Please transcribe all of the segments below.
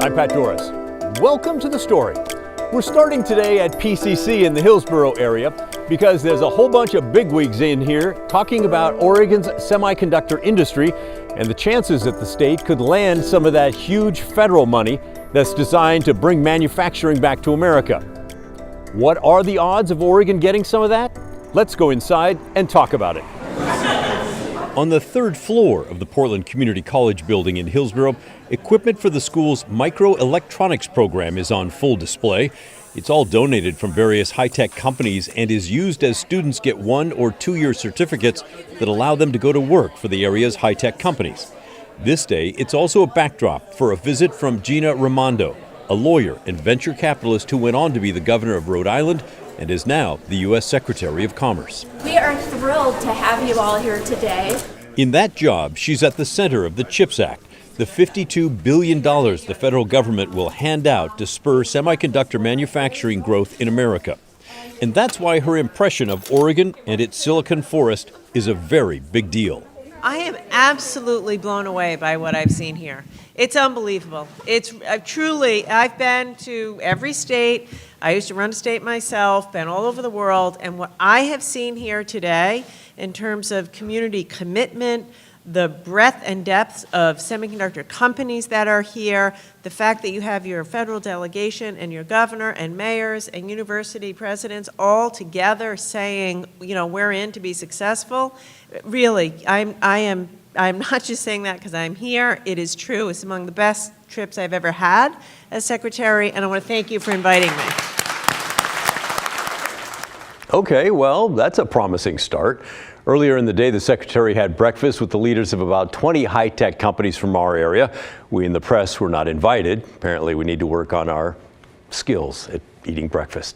I'm Pat Doris. Welcome to the story. We're starting today at PCC in the Hillsboro area because there's a whole bunch of bigwigs in here talking about Oregon's semiconductor industry and the chances that the state could land some of that huge federal money that's designed to bring manufacturing back to America. What are the odds of Oregon getting some of that? Let's go inside and talk about it. On the third floor of the Portland Community College building in Hillsboro, equipment for the school's microelectronics program is on full display. It's all donated from various high-tech companies and is used as students get 1- or 2-year certificates that allow them to go to work for the area's high-tech companies. This day, it's also a backdrop for a visit from Gina Raimondo, a lawyer and venture capitalist who went on to be the governor of Rhode Island and is now the U.S. Secretary of Commerce. We are thrilled to have you all here today. In that job, she's at the center of the CHIPS Act, the $52 billion the federal government will hand out to spur semiconductor manufacturing growth in America. And that's why her impression of Oregon and its Silicon Forest is a very big deal. I am absolutely blown away by what I've seen here. It's unbelievable. It's truly, I've been to every state. I used to run a state myself, been all over the world, and what I have seen here today in terms of community commitment, the breadth and depth of semiconductor companies that are here, the fact that you have your federal delegation and your governor and mayors and university presidents all together saying, you know, we're in to be successful. Really, I'm not just saying that because I'm here. It is true. It's among the best trips I've ever had as secretary, and I want to thank you for inviting me. Okay, well, that's a promising start. Earlier in the day, the secretary had breakfast with the leaders of about 20 high-tech companies from our area. We in the press were not invited. Apparently, we need to work on our skills at eating breakfast.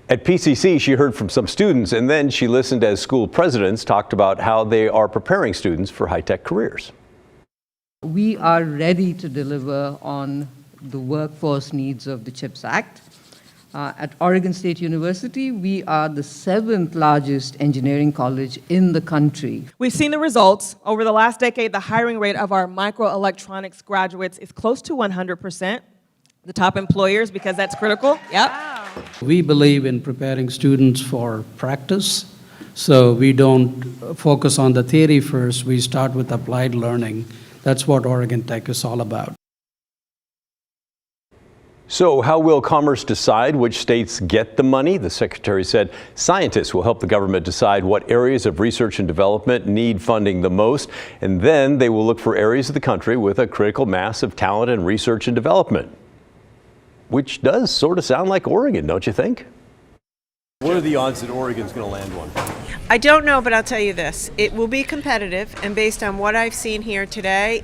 At PCC, she heard from some students, and then she listened as school presidents talked about how they are preparing students for high-tech careers. We are ready to deliver on the workforce needs of the CHIPS Act. At Oregon State University, we are the 7th largest engineering college in the country. We've seen the results. Over the last decade, the hiring rate of our microelectronics graduates is close to 100%. The top employers, because that's critical. Yep. Wow. We believe in preparing students for practice, so we don't focus on the theory first. We start with applied learning. That's what Oregon Tech is all about. So how will Commerce decide which states get the money? The secretary said scientists will help the government decide what areas of research and development need funding the most, and then they will look for areas of the country with a critical mass of talent and research and development. Which does sort of sound like Oregon, don't you think? What are the odds that Oregon's going to land one? I don't know, but I'll tell you this. It will be competitive, and based on what I've seen here today,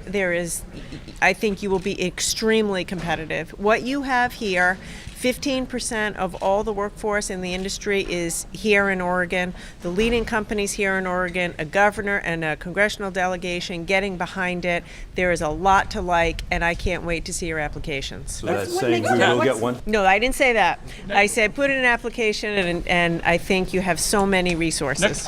I think you will be extremely competitive. What you have here, 15% of all the workforce in the industry is here in Oregon. The leading companies here in Oregon, a governor and a congressional delegation getting behind it. There is a lot to like, and I can't wait to see your applications. So that's saying we will get one? No, I didn't say that. I said put in an application, and I think you have so many resources.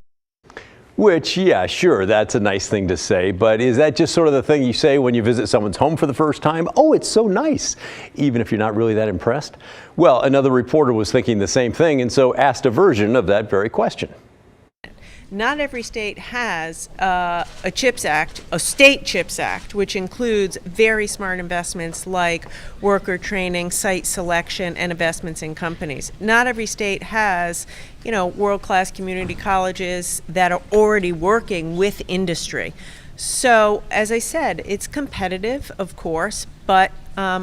Which, yeah, sure, that's a nice thing to say, but is that just sort of the thing you say when you visit someone's home for the first time? Oh, it's so nice, even if you're not really that impressed? Well, another reporter was thinking the same thing and so asked a version of that very question. Not every state has a CHIPS Act, a state CHIPS Act, which includes very smart investments like worker training, site selection, and investments in companies. Not every state has, you know, world-class community colleges that are already working with industry. So, as I said, it's competitive, of course, but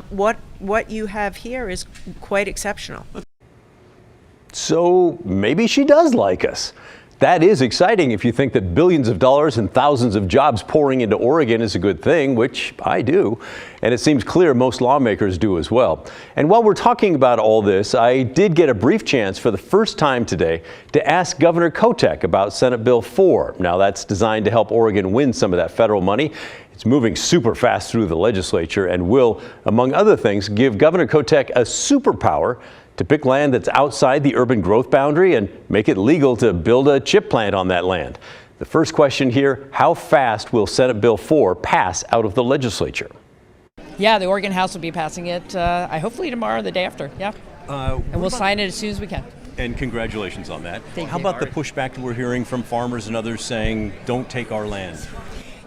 what you have here is quite exceptional. So maybe she does like us. That is exciting if you think that billions of dollars and thousands of jobs pouring into Oregon is a good thing, which I do. And it seems clear most lawmakers do as well. And while we're talking about all this, I did get a brief chance for the first time today to ask Governor Kotek about Senate Bill 4. Now that's designed to help Oregon win some of that federal money. It's moving super fast through the legislature and will, among other things, give Governor Kotek a superpower to pick land that's outside the urban growth boundary and make it legal to build a chip plant on that land. The first question here, how fast will Senate Bill 4 pass out of the legislature? Yeah, the Oregon House will be passing it, hopefully tomorrow or the day after, yeah. And we'll sign it as soon as we can. And congratulations on that. Thank How you. about the pushback that we're hearing from farmers and others saying, don't take our land?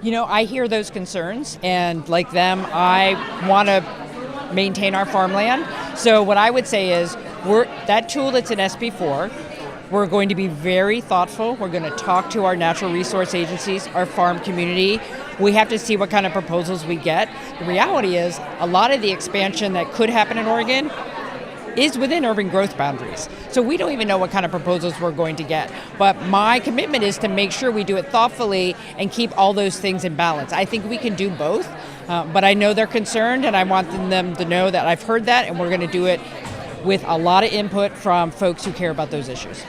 You know, I hear those concerns, and like them, I want to maintain our farmland. So what I would say is, that tool that's in SB4, we're going to be very thoughtful. We're going to talk to our natural resource agencies, our farm community. We have to see what kind of proposals we get. The reality is, a lot of the expansion that could happen in Oregon is within urban growth boundaries. So we don't even know what kind of proposals we're going to get. But my commitment is to make sure we do it thoughtfully and keep all those things in balance. I think we can do both, but I know they're concerned, and I want them to know that I've heard that, and we're going to do it with a lot of input from folks who care about those issues.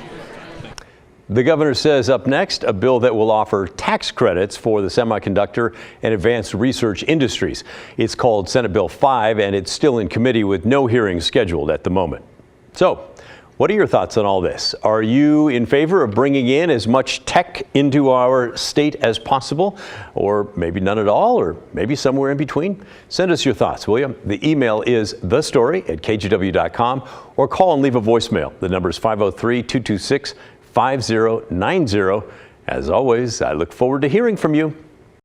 The governor says up next, a bill that will offer tax credits for the semiconductor and advanced research industries. It's called Senate Bill 5, and it's still in committee with no hearings scheduled at the moment. So, what are your thoughts on all this? Are you in favor of bringing in as much tech into our state as possible? Or maybe none at all, or maybe somewhere in between? Send us your thoughts, will you? The email is thestory@kgw.com, or call and leave a voicemail. The number is 503-226-5090. As always, I look forward to hearing from you.